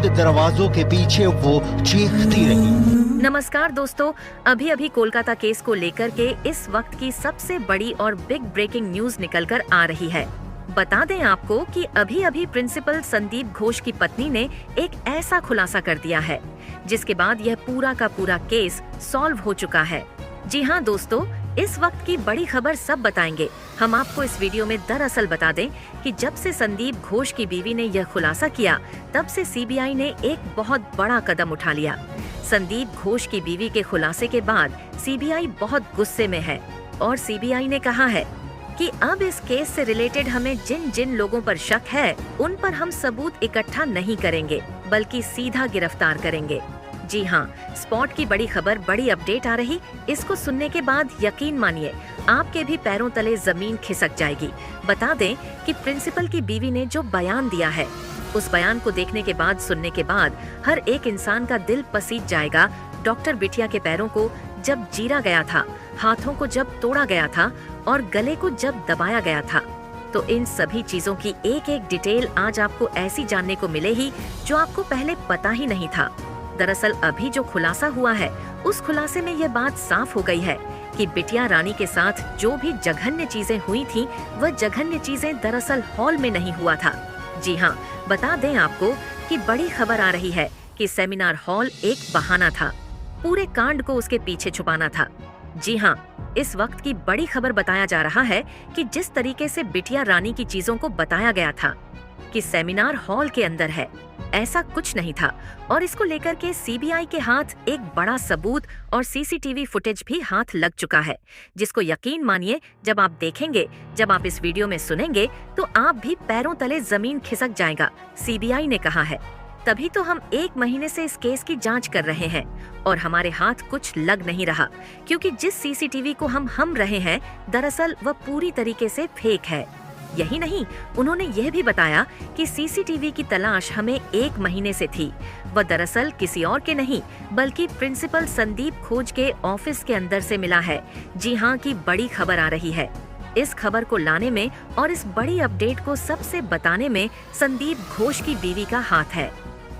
बंद दरवाजों के पीछे वो चीखती रही। नमस्कार दोस्तों, अभी अभी कोलकाता केस को लेकर के इस वक्त की सबसे बड़ी और बिग ब्रेकिंग न्यूज निकलकर आ रही है। बता दें आपको कि अभी अभी प्रिंसिपल संदीप घोष की पत्नी ने एक ऐसा खुलासा कर दिया है जिसके बाद यह पूरा का पूरा केस सॉल्व हो चुका है। जी हाँ दोस्तों, इस वक्त की बड़ी खबर सब बताएंगे। हम आपको इस वीडियो में दरअसल बता दें कि जब से संदीप घोष की बीवी ने यह खुलासा किया, तब से सीबीआई ने एक बहुत बड़ा कदम उठा लिया। संदीप घोष की बीवी के खुलासे के बाद सीबीआई बहुत गुस्से में है और सीबीआई ने कहा है कि अब इस केस से रिलेटेड हमें जिन जिन लोगों पर शक है, उन पर हम सबूत इकट्ठा नहीं करेंगे, बल्कि सीधा गिरफ्तार करेंगे। जी हाँ, स्पॉट की बड़ी खबर, बड़ी अपडेट आ रही। इसको सुनने के बाद यकीन मानिए आपके भी पैरों तले जमीन खिसक जाएगी। बता दें कि प्रिंसिपल की बीवी ने जो बयान दिया है, उस बयान को देखने के बाद, सुनने के बाद हर एक इंसान का दिल पसीज जाएगा। डॉक्टर बिटिया के पैरों को जब चीरा गया था, हाथों को जब तोड़ा गया था और गले को जब दबाया गया था, तो इन सभी चीजों की एक एक डिटेल आज आपको ऐसी जानने को मिलेगी जो आपको पहले पता ही नहीं था। दरअसल अभी जो खुलासा हुआ है, उस खुलासे में यह बात साफ हो गई है कि बिटिया रानी के साथ जो भी जघन्य चीजें हुई थी, वह जघन्य चीजें दरअसल हॉल में नहीं हुआ था। जी हाँ, बता दें आपको कि बड़ी खबर आ रही है कि सेमिनार हॉल एक बहाना था, पूरे कांड को उसके पीछे छुपाना था। जी हाँ, इस वक्त की बड़ी खबर बताया जा रहा है कि जिस तरीके से बिटिया रानी की चीजों को बताया गया था कि सेमिनार हॉल के अंदर है, ऐसा कुछ नहीं था। और इसको लेकर के सीबीआई के हाथ एक बड़ा सबूत और सीसीटीवी फुटेज भी हाथ लग चुका है, जिसको यकीन मानिए जब आप देखेंगे, जब आप इस वीडियो में सुनेंगे, तो आप भी पैरों तले जमीन खिसक जाएगा। सीबीआई ने कहा है, तभी तो हम 1 महीने से इस केस की जांच कर रहे हैं और हमारे हाथ कुछ लग नहीं रहा, क्योंकि जिस सीसीटीवी को हम रहे हैं, दरअसल वह पूरी तरीके से फेक है। यही नहीं, उन्होंने यह भी बताया कि सीसीटीवी की तलाश हमें 1 महीने से थी। वह दरअसल किसी और के नहीं, बल्कि प्रिंसिपल संदीप घोष के ऑफिस के अंदर से मिला है। जी हाँ, की बड़ी खबर आ रही है। इस खबर को लाने में और इस बड़ी अपडेट को सबसे बताने में संदीप घोष की बीवी का हाथ है।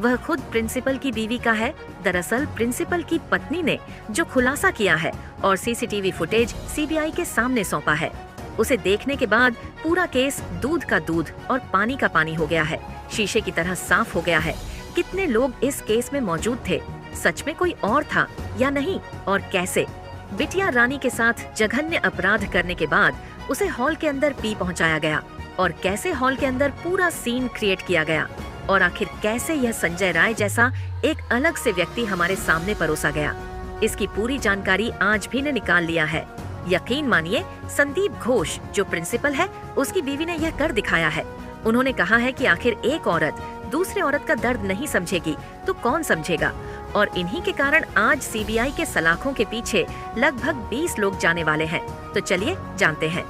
वह खुद प्रिंसिपल की बीवी का है। दरअसल प्रिंसिपल की पत्नी ने जो खुलासा किया है और सीसीटीवी फुटेज सीबीआई के सामने सौंपा है, उसे देखने के बाद पूरा केस दूध का दूध और पानी का पानी हो गया है, शीशे की तरह साफ हो गया है। कितने लोग इस केस में मौजूद थे, सच में कोई और था या नहीं, और कैसे बिटिया रानी के साथ जघन्य अपराध करने के बाद उसे हॉल के अंदर पी पहुंचाया गया, और कैसे हॉल के अंदर पूरा सीन क्रिएट किया गया, और आखिर कैसे यह संजय राय जैसा एक अलग से व्यक्ति हमारे सामने परोसा गया। इसकी पूरी जानकारी आज भी ने निकाल लिया है। यकीन मानिए, संदीप घोष जो प्रिंसिपल है, उसकी बीवी ने यह कर दिखाया है। उन्होंने कहा है कि आखिर एक औरत दूसरे औरत का दर्द नहीं समझेगी तो कौन समझेगा, और इन्हीं के कारण आज सीबीआई के सलाखों के पीछे लगभग 20 लोग जाने वाले हैं। तो चलिए जानते हैं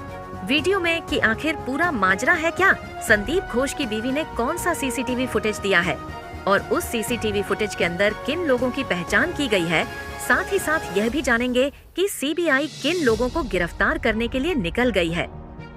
वीडियो में कि आखिर पूरा माजरा है क्या, संदीप घोष की बीवी ने कौन सा सीसीटीवी फुटेज दिया है और उस सीसीटीवी फुटेज के अंदर किन लोगों की पहचान की गई है। साथ ही साथ यह भी जानेंगे कि सीबीआई किन लोगों को गिरफ्तार करने के लिए निकल गई है।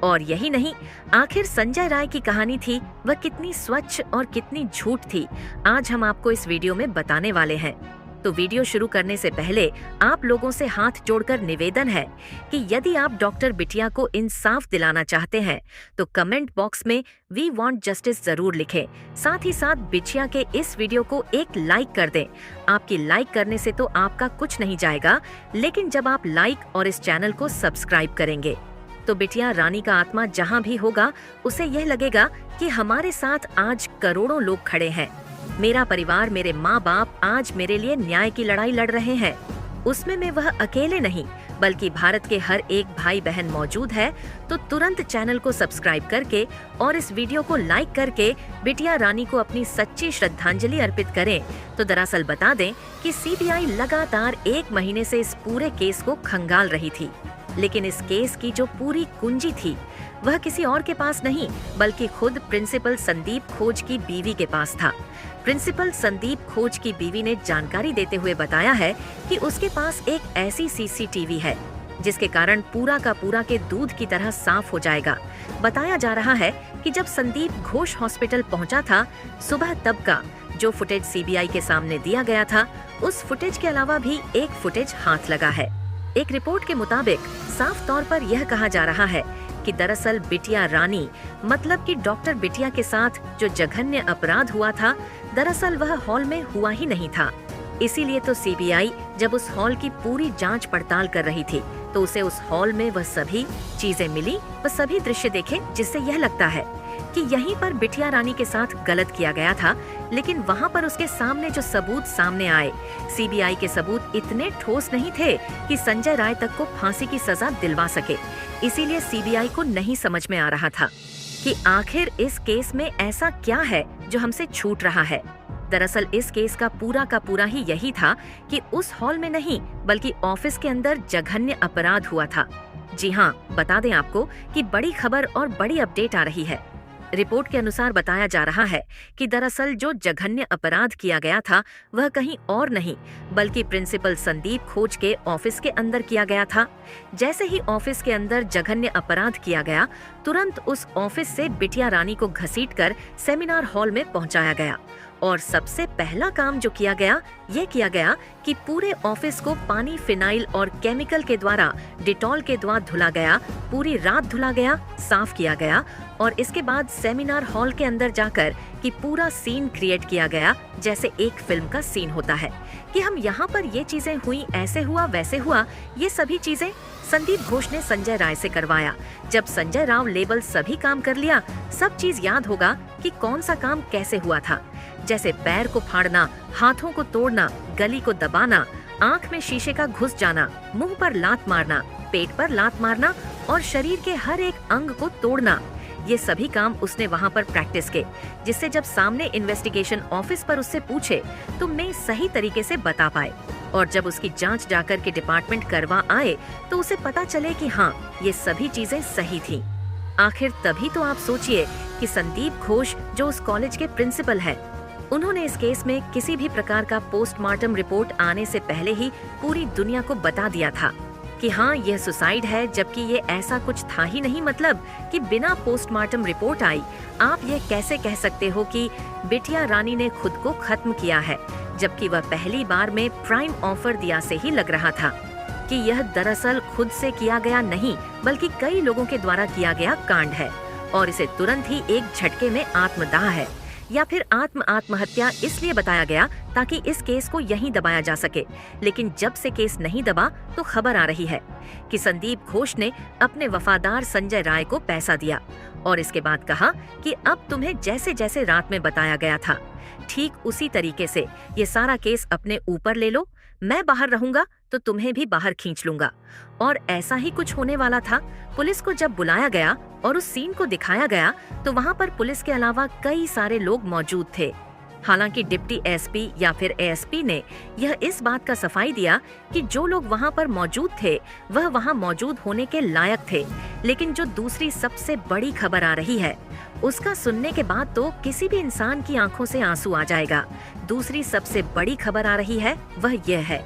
और यही नहीं, आखिर संजय राय की कहानी थी, वह कितनी स्वच्छ और कितनी झूठ थी, आज हम आपको इस वीडियो में बताने वाले हैं। तो वीडियो शुरू करने से पहले आप लोगों से हाथ जोड़कर निवेदन है कि यदि आप डॉक्टर बिटिया को इंसाफ दिलाना चाहते हैं तो कमेंट बॉक्स में वी वांट जस्टिस जरूर लिखें। साथ ही साथ बिटिया के इस वीडियो को एक लाइक कर दें। आपकी लाइक करने से तो आपका कुछ नहीं जाएगा, लेकिन जब आप लाइक और इस चैनल को सब्सक्राइब करेंगे तो बिटिया रानी का आत्मा जहाँ भी होगा, उसे यह लगेगा कि हमारे साथ आज करोड़ों लोग खड़े हैं। मेरा परिवार, मेरे माँ बाप आज मेरे लिए न्याय की लड़ाई लड़ रहे हैं। उसमें मैं वह अकेले नहीं, बल्कि भारत के हर एक भाई बहन मौजूद है। तो तुरंत चैनल को सब्सक्राइब करके और इस वीडियो को लाइक करके बिटिया रानी को अपनी सच्ची श्रद्धांजलि अर्पित करें। तो दरअसल बता दें कि सीबीआई लगातार 1 महीने से इस पूरे केस को खंगाल रही थी, लेकिन इस केस की जो पूरी कुंजी थी वह किसी और के पास नहीं, बल्कि खुद प्रिंसिपल संदीप घोष की बीवी के पास था। प्रिंसिपल संदीप घोष की बीवी ने जानकारी देते हुए बताया है कि उसके पास एक ऐसी सीसीटीवी है जिसके कारण पूरा का पूरा के दूध की तरह साफ हो जाएगा। बताया जा रहा है कि जब संदीप घोष हॉस्पिटल पहुंचा था सुबह तब का, जो फुटेज सीबीआई के सामने दिया गया था, उस फुटेज के अलावा भी एक फुटेज हाथ लगा है। एक रिपोर्ट के मुताबिक साफ तौर पर यह कहा जा रहा है कि दरअसल बिटिया रानी, मतलब कि डॉक्टर बिटिया के साथ जो जघन्य अपराध हुआ था, दरअसल वह हॉल में हुआ ही नहीं था। इसीलिए तो सीबीआई जब उस हॉल की पूरी जांच पड़ताल कर रही थी, तो उसे उस हॉल में वह सभी चीजें मिली, वह सभी दृश्य देखे, जिससे यह लगता है कि यहीं पर बिटिया रानी के साथ गलत किया गया था। लेकिन वहाँ पर उसके सामने जो सबूत सामने आए, सीबीआई के सबूत इतने ठोस नहीं थे कि संजय राय तक को फांसी की सजा दिलवा सके। इसीलिए सीबीआई को नहीं समझ में आ रहा था कि आखिर इस केस में ऐसा क्या है जो हमसे छूट रहा है। दरअसल इस केस का पूरा ही यही था कि उस हॉल में नहीं, बल्कि ऑफिस के अंदर जघन्य अपराध हुआ था। जी हाँ, बता दें आपको कि बड़ी खबर और बड़ी अपडेट आ रही है। रिपोर्ट के अनुसार बताया जा रहा है कि दरअसल जो जघन्य अपराध किया गया था, वह कहीं और नहीं, बल्कि प्रिंसिपल संदीप खोज के ऑफिस के अंदर किया गया था। जैसे ही ऑफिस के अंदर जघन्य अपराध किया गया, तुरंत उस ऑफिस से बिटिया रानी को घसीटकर सेमिनार हॉल में पहुंचाया गया। और सबसे पहला काम जो किया गया, ये किया गया कि पूरे ऑफिस को पानी, फिनाइल और केमिकल के द्वारा, डिटॉल के द्वारा धुला गया, पूरी रात धुला गया, साफ किया गया। और इसके बाद सेमिनार हॉल के अंदर जाकर कि पूरा सीन क्रिएट किया गया, जैसे एक फिल्म का सीन होता है कि हम यहाँ पर ये चीजें हुई, ऐसे हुआ, वैसे हुआ। ये सभी चीजें संदीप घोष ने संजय राय से करवाया। जब संजय राव लेवल सभी काम कर लिया, सब चीज याद होगा कि कौन सा काम कैसे हुआ था। जैसे पैर को फाड़ना, हाथों को तोड़ना, गली को दबाना, आंख में शीशे का घुस जाना, मुंह पर लात मारना, पेट पर लात मारना और शरीर के हर एक अंग को तोड़ना, ये सभी काम उसने वहाँ पर प्रैक्टिस के, जिससे जब सामने इन्वेस्टिगेशन ऑफिस पर उससे पूछे तो मैं सही तरीके से बता पाए। और जब उसकी जांच जाकर के डिपार्टमेंट करवा आए तो उसे पता चले कि हाँ, ये सभी चीजें सही थी। आखिर तभी तो आप सोचिए कि संदीप घोष जो उस कॉलेज के प्रिंसिपल है, उन्होंने इस केस में किसी भी प्रकार का पोस्टमार्टम रिपोर्ट आने से पहले ही पूरी दुनिया को बता दिया था कि हाँ, यह सुसाइड है, जबकि ये ऐसा कुछ था ही नहीं। मतलब कि बिना पोस्टमार्टम रिपोर्ट आई आप ये कैसे कह सकते हो कि बिटिया रानी ने खुद को खत्म किया है, जबकि वह पहली बार में प्राइम ऑफर दिया से ही लग रहा था कि यह दरअसल खुद से किया गया नहीं, बल्कि कई लोगों के द्वारा किया गया कांड है और इसे तुरंत ही एक झटके में आत्मदाह है या फिर आत्महत्या इसलिए बताया गया ताकि इस केस को यहीं दबाया जा सके। लेकिन जब से केस नहीं दबा तो खबर आ रही है कि संदीप घोष ने अपने वफादार संजय राय को पैसा दिया और इसके बाद कहा कि अब तुम्हें जैसे जैसे रात में बताया गया था, ठीक उसी तरीके से ये सारा केस अपने ऊपर ले लो, मैं बाहर रहूंगा तो तुम्हें भी बाहर खींच लूंगा। और ऐसा ही कुछ होने वाला था। पुलिस को जब बुलाया गया और उस सीन को दिखाया गया तो वहाँ पर पुलिस के अलावा कई सारे लोग मौजूद थे। हालांकि डिप्टी एसपी या फिर एएसपी ने यह इस बात का सफाई दिया कि जो लोग वहाँ पर मौजूद थे वह वहाँ मौजूद होने के लायक थे। लेकिन जो दूसरी सबसे बड़ी खबर आ रही है, उसका सुनने के बाद तो किसी भी इंसान की आंखों से आंसू आ जाएगा। दूसरी सबसे बड़ी खबर आ रही है, वह यह है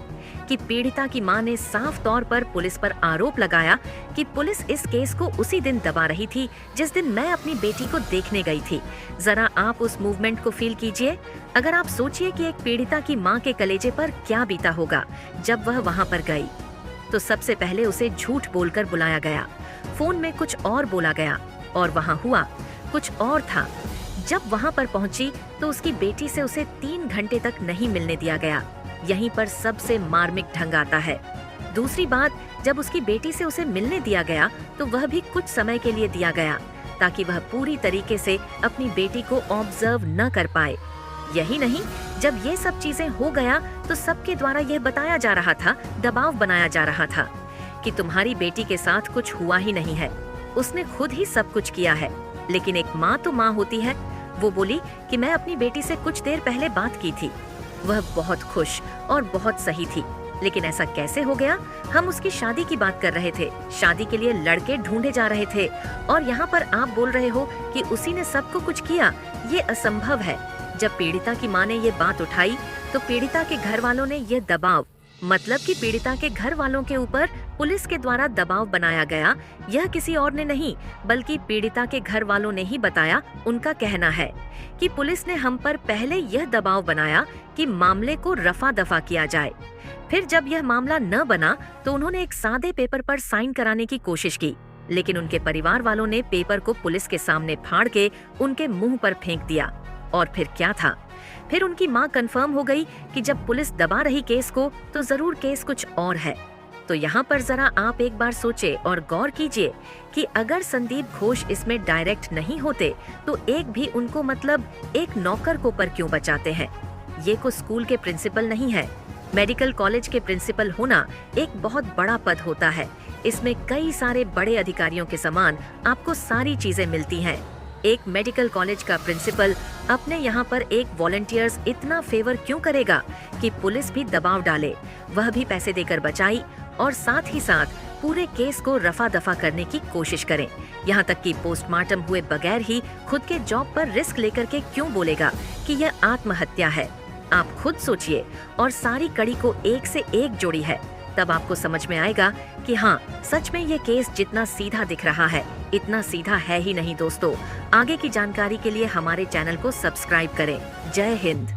कि पीड़िता की मां ने साफ तौर पर पुलिस पर आरोप लगाया कि पुलिस इस केस को उसी दिन दबा रही थी जिस दिन मैं अपनी बेटी को देखने गई थी। जरा आप उस मूवमेंट को फील कीजिए। अगर आप सोचिए कि एक पीड़िता की मां के कलेजे पर क्या बीता होगा जब वह वहां पर गई, तो सबसे पहले उसे झूठ बोलकर बुलाया गया, फोन में कुछ और बोला गया और वहाँ हुआ कुछ और था। जब वहाँ पर पहुंची तो उसकी बेटी से उसे 3 घंटे तक नहीं मिलने दिया गया। यहीं पर सबसे मार्मिक ढंग आता है। दूसरी बात, जब उसकी बेटी से उसे मिलने दिया गया तो वह भी कुछ समय के लिए दिया गया ताकि वह पूरी तरीके से अपनी बेटी को ऑब्जर्व न कर पाए। यही नहीं, जब ये सब चीजें हो गया तो सबके द्वारा यह बताया जा रहा था, दबाव बनाया जा रहा था कि तुम्हारी बेटी के साथ कुछ हुआ ही नहीं है, उसने खुद ही सब कुछ किया है। लेकिन एक माँ तो माँ होती है। वो बोली कि मैं अपनी बेटी से कुछ देर पहले बात की थी, वह बहुत खुश और बहुत सही थी। लेकिन ऐसा कैसे हो गया? हम उसकी शादी की बात कर रहे थे, शादी के लिए लड़के ढूंढे जा रहे थे और यहाँ पर आप बोल रहे हो कि उसी ने सबको कुछ किया। ये असंभव है। जब पीड़िता की माँ ने ये बात उठाई तो पीड़िता के घर वालों ने ये दबाव मतलब कि पीड़िता के घर वालों के ऊपर पुलिस के द्वारा दबाव बनाया गया, यह किसी और ने नहीं बल्कि पीड़िता के घर वालों ने ही बताया। उनका कहना है कि पुलिस ने हम पर पहले यह दबाव बनाया कि मामले को रफा दफा किया जाए। फिर जब यह मामला न बना तो उन्होंने एक सादे पेपर पर साइन कराने की कोशिश की, लेकिन उनके परिवार वालों ने पेपर को पुलिस के सामने फाड़ के उनके मुंह पर फेंक दिया। और फिर क्या था, फिर उनकी मां कंफर्म हो गई कि जब पुलिस दबा रही केस को तो जरूर केस कुछ और है। तो यहाँ पर जरा आप एक बार सोचे और गौर कीजिए कि अगर संदीप घोष इसमें डायरेक्ट नहीं होते तो एक भी उनको मतलब एक नौकर को पर क्यों बचाते हैं। ये कोई स्कूल के प्रिंसिपल नहीं है। मेडिकल कॉलेज के प्रिंसिपल होना एक बहुत बड़ा पद होता है। इसमें कई सारे बड़े अधिकारियों के समान आपको सारी चीजें मिलती हैं। एक मेडिकल कॉलेज का प्रिंसिपल अपने यहाँ पर एक वॉलंटियर्स इतना फेवर क्यों करेगा कि पुलिस भी दबाव डाले, वह भी पैसे देकर बचाई और साथ ही साथ पूरे केस को रफा दफा करने की कोशिश करें। यहाँ तक कि पोस्टमार्टम हुए बगैर ही खुद के जॉब पर रिस्क लेकर के क्यों बोलेगा कि यह आत्महत्या है। आप खुद सोचिए और सारी कड़ी को एक से एक जोड़ी है, तब आपको समझ में आएगा कि हाँ, सच में ये केस जितना सीधा दिख रहा है इतना सीधा है ही नहीं। दोस्तों, आगे की जानकारी के लिए हमारे चैनल को सब्सक्राइब करें। जय हिंद।